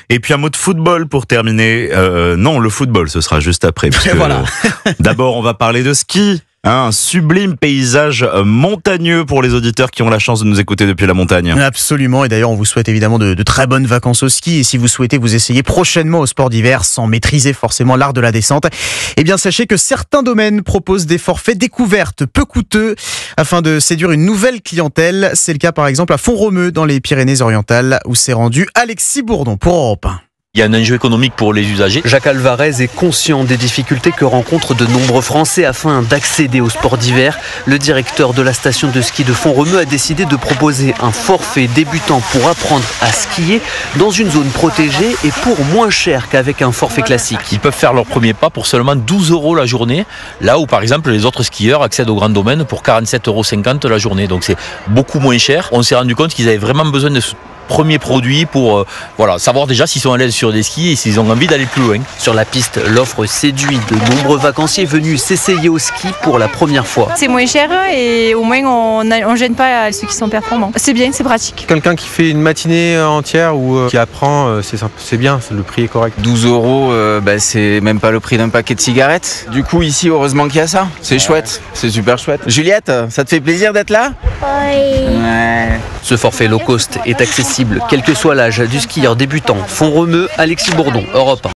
Et puis un mot de football pour terminer. Non, le football, ce sera juste après. Parce que, Voilà. D'abord, on va parler de ski. Un sublime paysage montagneux pour les auditeurs qui ont la chance de nous écouter depuis la montagne. Absolument, et d'ailleurs on vous souhaite évidemment de très bonnes vacances au ski, et si vous souhaitez vous essayer prochainement au sport d'hiver sans maîtriser forcément l'art de la descente, eh bien sachez que certains domaines proposent des forfaits découvertes peu coûteux afin de séduire une nouvelle clientèle. C'est le cas par exemple à Font-Romeu dans les Pyrénées-Orientales où s'est rendu Alexis Bourdon pour Europe 1. Il y a un enjeu économique pour les usagers. Jacques Alvarez est conscient des difficultés que rencontrent de nombreux Français afin d'accéder au sport d'hiver. Le directeur de la station de ski de Font-Romeu a décidé de proposer un forfait débutant pour apprendre à skier dans une zone protégée et pour moins cher qu'avec un forfait classique. Ils peuvent faire leur premier pas pour seulement 12 € la journée, là où par exemple les autres skieurs accèdent au grand domaine pour 47,50 € la journée. Donc c'est beaucoup moins cher. On s'est rendu compte qu'ils avaient vraiment besoin de ce premier produit pour savoir déjà s'ils sont à l'aise sur des skis et s'ils ont envie d'aller plus loin. Sur la piste, l'offre séduit de nombreux vacanciers venus s'essayer au ski pour la première fois. C'est moins cher et au moins on gêne pas ceux qui sont performants. C'est bien, c'est pratique. Quelqu'un qui fait une matinée entière ou qui apprend, c'est bien, le prix est correct. 12 €, c'est même pas le prix d'un paquet de cigarettes. Du coup ici, heureusement qu'il y a ça. C'est chouette, c'est super chouette. Juliette, ça te fait plaisir d'être là ? Oui. Ouais. Ce forfait low cost est accessible quel que soit l'âge du skieur débutant. Font-Romeu, Alexis Bourdon, Europe 1.